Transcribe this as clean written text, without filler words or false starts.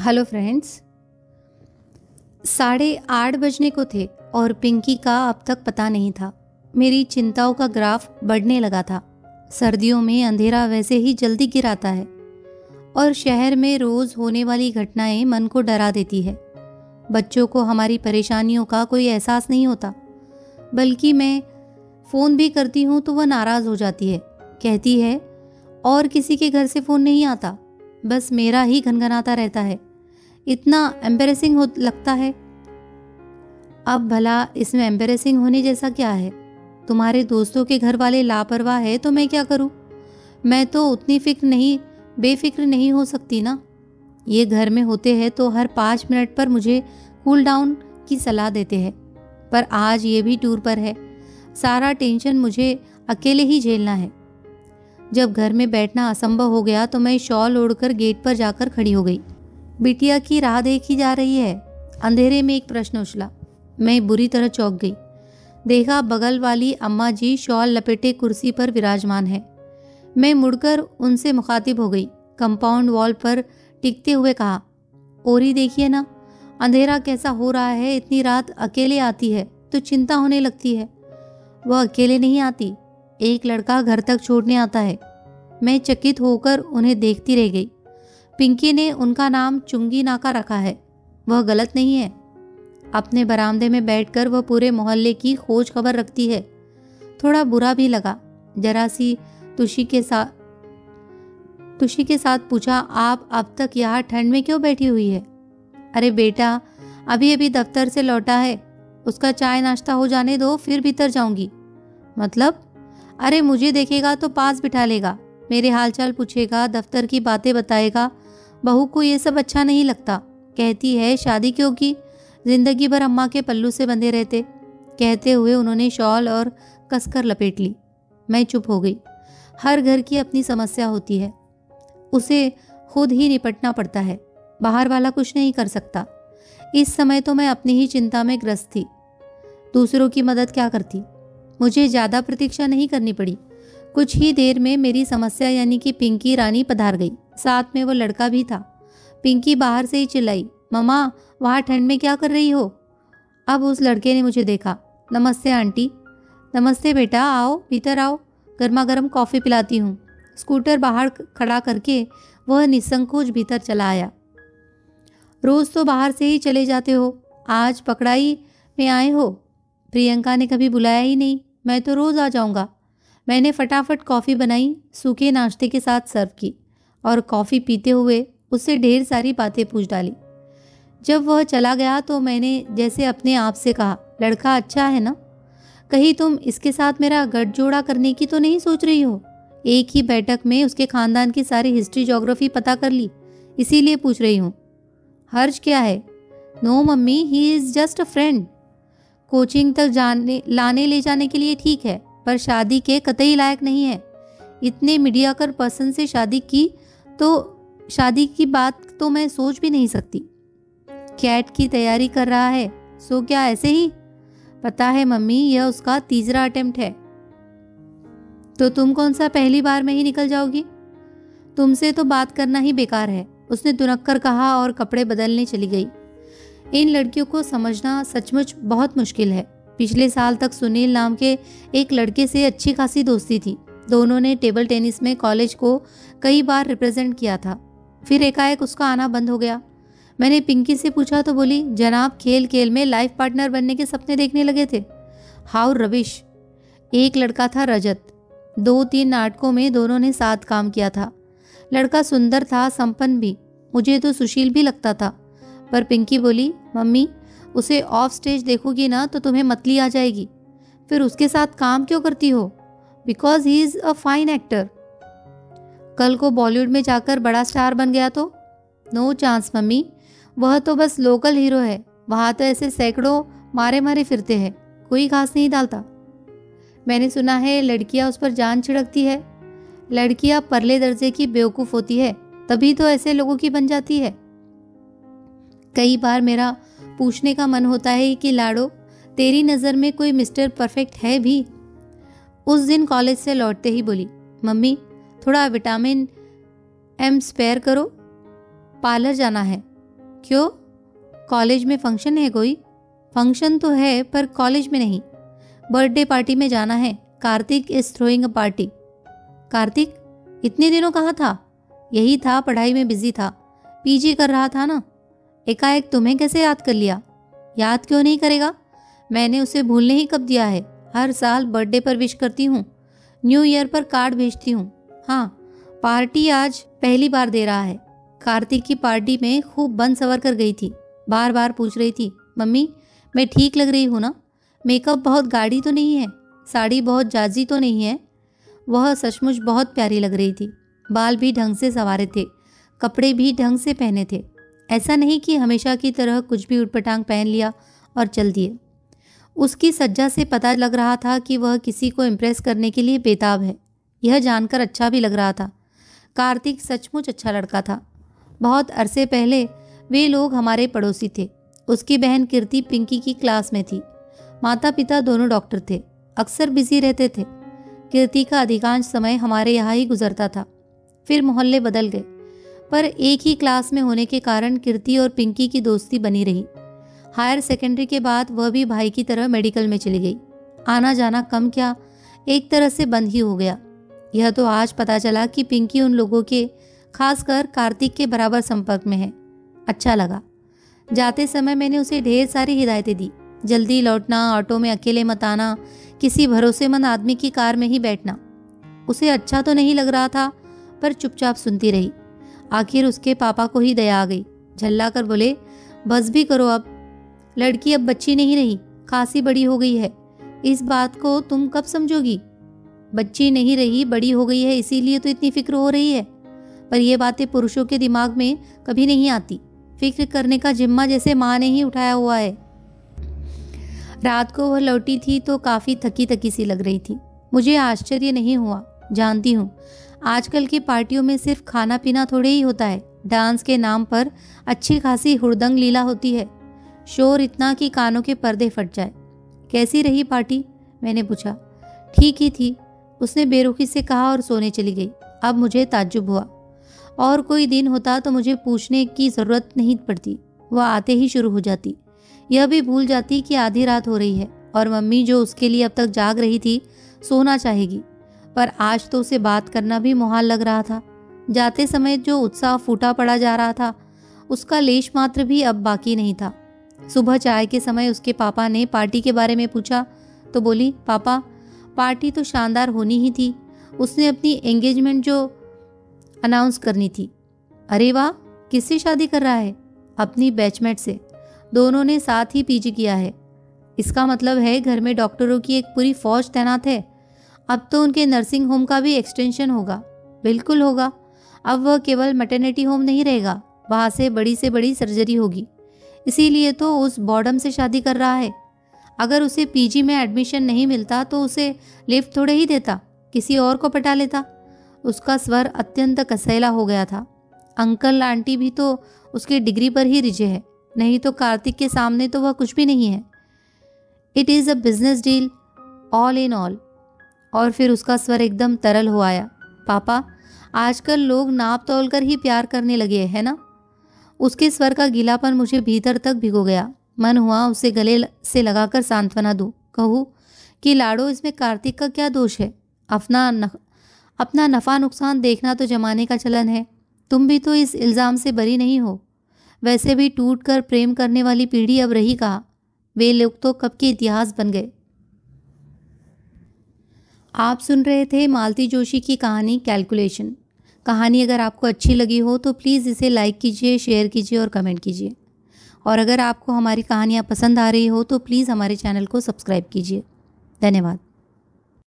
Hello friends. 8:30 बजने को थे और पिंकी का अब तक पता नहीं था। मेरी चिंताओं का ग्राफ बढ़ने लगा था। सर्दियों में अंधेरा वैसे ही जल्दी गिराता है और शहर में रोज होने वाली घटनाएं मन को डरा देती है। बच्चों को हमारी परेशानियों का कोई एहसास नहीं होता, बल्कि मैं फ़ोन भी करती हूँ तो वह नाराज़ हो जाती है। कहती है और किसी के घर से फ़ोन नहीं आता, बस मेरा ही घनघनाता रहता है। इतना एम्बैरेसिंग लगता है। अब भला इसमें एम्बैरेसिंग होने जैसा क्या है? तुम्हारे दोस्तों के घर वाले लापरवाह है तो मैं क्या करूं? मैं तो उतनी बेफिक्र नहीं हो सकती ना। ये घर में होते हैं तो हर 5 मिनट पर मुझे कूल डाउन की सलाह देते हैं, पर आज ये भी टूर पर है। सारा टेंशन मुझे अकेले ही झेलना है। जब घर में बैठना असंभव हो गया तो मैं शॉल ओढ़कर गेट पर जाकर खड़ी हो गई। बिटिया की राह देखी जा रही है। अंधेरे में एक प्रश्न उछला। मैं बुरी तरह चौंक गई। देखा बगल वाली अम्मा जी शॉल लपेटे कुर्सी पर विराजमान है। मैं मुड़कर उनसे मुखातिब हो गई। कंपाउंड वॉल पर टिकते हुए कहा, ओरी देखिए ना, अंधेरा कैसा हो रहा है। इतनी रात अकेले आती है तो चिंता होने लगती है। वह अकेले नहीं आती, एक लड़का घर तक छोड़ने आता है। मैं चकित होकर उन्हें देखती रह गई। पिंकी ने उनका नाम चुंगी नाका रखा है, वह गलत नहीं है। अपने बरामदे में बैठकर वह पूरे मोहल्ले की खोज खबर रखती है। थोड़ा बुरा भी लगा। जरा सी तुषी के साथ पूछा, आप अब तक यहाँ ठंड में क्यों बैठी हुई है? अरे बेटा, अभी अभी दफ्तर से लौटा है, उसका चाय नाश्ता हो जाने दो, फिर भीतर जाऊंगी। मतलब? अरे मुझे देखेगा तो पास बिठा लेगा, मेरे हालचाल पूछेगा, दफ्तर की बातें बताएगा। बहू को ये सब अच्छा नहीं लगता। कहती है शादी क्यों की, जिंदगी भर अम्मा के पल्लू से बंधे रहते। कहते हुए उन्होंने शॉल और कसकर लपेट ली। मैं चुप हो गई। हर घर की अपनी समस्या होती है, उसे खुद ही निपटना पड़ता है, बाहर वाला कुछ नहीं कर सकता। इस समय तो मैं अपनी ही चिंता में ग्रस्त थी, दूसरों की मदद क्या करती। मुझे ज़्यादा प्रतीक्षा नहीं करनी पड़ी। कुछ ही देर में मेरी समस्या यानी कि पिंकी रानी पधार गई। साथ में वो लड़का भी था। पिंकी बाहर से ही चिल्लाई, मम्मा वहाँ ठंड में क्या कर रही हो? अब उस लड़के ने मुझे देखा। नमस्ते आंटी। नमस्ते बेटा, आओ भीतर आओ, गर्मा गर्म कॉफ़ी पिलाती हूँ। स्कूटर बाहर खड़ा करके वह निसंकोच भीतर चला आया। रोज़ तो बाहर से ही चले जाते हो, आज पकड़ाई में आए हो? प्रियंका ने कभी बुलाया ही नहीं, मैं तो रोज़ आ जाऊँगा। मैंने फटाफट कॉफ़ी बनाई, सूखे नाश्ते के साथ सर्व की और कॉफ़ी पीते हुए उससे ढेर सारी बातें पूछ डाली। जब वह चला गया तो मैंने जैसे अपने आप से कहा, लड़का अच्छा है ना? कहीं तुम इसके साथ मेरा गठजोड़ा करने की तो नहीं सोच रही हो? एक ही बैठक में उसके खानदान की सारी हिस्ट्री ज्योग्राफी पता कर ली, इसीलिए पूछ रही हूँ। हर्ज क्या है? No mummy, he is just a friend. Coaching तक लाने ले जाने के लिए ठीक है, पर शादी के कतई लायक नहीं है। इतने मीडियाकर पर्सन से शादी की बात तो मैं सोच भी नहीं सकती। कैट की तैयारी कर रहा है, सो क्या ऐसे ही? पता है मम्मी, यह उसका 3रा अटेम्प्ट है। तो तुम कौन सा पहली बार में ही निकल जाओगी? तुमसे तो बात करना ही बेकार है, उसने दुनक कर कहा और कपड़े बदलने चली गई। इन लड़कियों को समझना सचमुच बहुत मुश्किल है। पिछले साल तक सुनील नाम के एक लड़के से अच्छी खासी दोस्ती थी। दोनों ने टेबल टेनिस में कॉलेज को कई बार रिप्रेजेंट किया था। फिर एकाएक उसका आना बंद हो गया। मैंने पिंकी से पूछा तो बोली, जनाब खेल खेल में लाइफ पार्टनर बनने के सपने देखने लगे थे। हाउ रविश। एक लड़का था रजत, 2-3 नाटकों में दोनों ने साथ काम किया था। लड़का सुंदर था, संपन्न भी, मुझे तो सुशील भी लगता था। पर पिंकी बोली, मम्मी उसे ऑफ स्टेज देखोगी ना तो तुम्हें मतली आ जाएगी। फिर उसके साथ काम क्यों करती हो? Because he is a fine actor. कल को बॉलीवुड में जाकर बड़ा स्टार बन गया तो? नो चांस मम्मी, वह तो बस लोकल हीरो है। वहाँ तो ऐसे सैकड़ों मारे मारे फिरते हैं, कोई घास नहीं डालता। मैंने सुना है लड़कियाँ उस पर जान छिड़कती है। लड़कियाँ परले दर्जे की बेवकूफ़ होती है, तभी तो ऐसे लोगों की बन जाती है। कई बार मेरा पूछने का मन होता है कि लाडो, तेरी नज़र में कोई मिस्टर परफेक्ट है भी? उस दिन कॉलेज से लौटते ही बोली, मम्मी थोड़ा विटामिन एम स्पेयर करो, पार्लर जाना है। क्यों, कॉलेज में फंक्शन है कोई? फंक्शन तो है पर कॉलेज में नहीं, बर्थडे पार्टी में जाना है। Kartik is throwing a party. Kartik इतने दिनों कहाँ था? यही था, पढ़ाई में बिजी था, पीजी कर रहा था ना। एकाएक तुम्हें कैसे याद कर लिया? याद क्यों नहीं करेगा, मैंने उसे भूलने ही कब दिया है। हर साल बर्थडे पर विश करती हूँ, न्यू ईयर पर कार्ड भेजती हूँ। हाँ, पार्टी आज पहली बार दे रहा है। कार्तिक की पार्टी में खूब बन सवर कर गई थी, बार बार पूछ रही थी, मम्मी मैं ठीक लग रही हूँ ना? मेकअप बहुत गाढ़ी तो नहीं है, साड़ी बहुत जाजी तो नहीं है। वह सचमुच बहुत प्यारी लग रही थी। बाल भी ढंग से संवारे थे, कपड़े भी ढंग से पहने थे। ऐसा नहीं कि हमेशा की तरह कुछ भी उटपटांग पहन लिया और चल दिए। उसकी सज्जा से पता लग रहा था कि वह किसी को इम्प्रेस करने के लिए बेताब है। यह जानकर अच्छा भी लग रहा था। कार्तिक सचमुच अच्छा लड़का था। बहुत अरसे पहले वे लोग हमारे पड़ोसी थे। उसकी बहन कीर्ति पिंकी की क्लास में थी। माता पिता दोनों डॉक्टर थे, अक्सर बिजी रहते थे। कीर्ति का अधिकांश समय हमारे यहाँ ही गुजरता था। फिर मोहल्ले बदल गए, पर एक ही क्लास में होने के कारण कीर्ति और पिंकी की दोस्ती बनी रही। हायर सेकेंडरी के बाद वह भी भाई की तरह मेडिकल में चली गई। आना जाना कम क्या, एक तरह से बंद ही हो गया। यह तो आज पता चला कि पिंकी उन लोगों के, खासकर कार्तिक के बराबर संपर्क में है। अच्छा लगा। जाते समय मैंने उसे ढेर सारी हिदायतें दी। जल्दी लौटना, ऑटो में अकेले मत आना, किसी भरोसेमंद आदमी की कार में ही बैठना। उसे अच्छा तो नहीं लग रहा था, पर चुपचाप सुनती रही। आखिर उसके पापा को ही दया आ गई। झल्ला कर बोले, बस भी करो अब, लड़की अब बच्ची नहीं रही, खासी बड़ी हो गई है। इस बात को तुम कब समझोगी? बच्ची नहीं रही, बड़ी हो गई है, इसीलिए तो इतनी फिक्र हो रही है। पर ये बातें पुरुषों के दिमाग में कभी नहीं आती। फिक्र करने का जिम्मा जैसे माँ ने ही उठाया हुआ है। रात को वह लौटी थी तो काफ़ी थकी थकी सी लग रही थी। मुझे आश्चर्य नहीं हुआ। जानती हूँ, आजकल की पार्टियों में सिर्फ खाना पीना थोड़े ही होता है। डांस के नाम पर अच्छी खासी हुड़दंग लीला होती है। शोर इतना कि कानों के पर्दे फट जाए। कैसी रही पार्टी? मैंने पूछा। ठीक ही थी, उसने बेरुखी से कहा और सोने चली गई। अब मुझे ताज्जुब हुआ। और कोई दिन होता तो मुझे पूछने की ज़रूरत नहीं पड़ती, वह आते ही शुरू हो जाती। यह भी भूल जाती कि आधी रात हो रही है और मम्मी जो उसके लिए अब तक जाग रही थी सोना चाहेगी। पर आज तो उसे बात करना भी मुहाल लग रहा था। जाते समय जो उत्साह फूटा पड़ा जा रहा था, उसका लेश मात्र भी अब बाकी नहीं था। सुबह चाय के समय उसके पापा ने पार्टी के बारे में पूछा तो बोली, पापा पार्टी तो शानदार होनी ही थी, उसने अपनी एंगेजमेंट जो अनाउंस करनी थी। अरे वाह, किससे शादी कर रहा है? अपनी बैचमेट से। दोनों ने साथ ही पीजी किया है। इसका मतलब है घर में डॉक्टरों की एक पूरी फौज तैनात है। अब तो उनके नर्सिंग होम का भी एक्सटेंशन होगा। बिल्कुल होगा। अब वह केवल मैटरनिटी होम नहीं रहेगा, वहाँ से बड़ी सर्जरी होगी। इसीलिए तो उस बॉर्डम से शादी कर रहा है। अगर उसे पीजी में एडमिशन नहीं मिलता तो उसे लिफ्ट थोड़े ही देता, किसी और को पटा लेता। उसका स्वर अत्यंत कसैला हो गया था। अंकल आंटी भी तो उसकी डिग्री पर ही रिझे है, नहीं तो कार्तिक के सामने तो वह कुछ भी नहीं है। It is a business deal all in all. और फिर उसका स्वर एकदम तरल हो आया। पापा, आजकल लोग नाप तोल कर ही प्यार करने लगे हैं ना? उसके स्वर का गीलापन मुझे भीतर तक भिगो गया। मन हुआ उसे गले से लगाकर सांत्वना दूं, कहूँ कि लाडो, इसमें कार्तिक का क्या दोष है? अपना नफ़ा नुकसान देखना तो जमाने का चलन है। तुम भी तो इस इल्ज़ाम से बरी नहीं हो। वैसे भी टूट कर प्रेम करने वाली पीढ़ी अब रही कहाँ? वे लोग तो कब के इतिहास बन गए। आप सुन रहे थे मालती जोशी की कहानी कैलकुलेशन। कहानी अगर आपको अच्छी लगी हो तो प्लीज़ इसे लाइक कीजिए, शेयर कीजिए और कमेंट कीजिए। और अगर आपको हमारी कहानियाँ पसंद आ रही हो तो प्लीज़ हमारे चैनल को सब्सक्राइब कीजिए। धन्यवाद।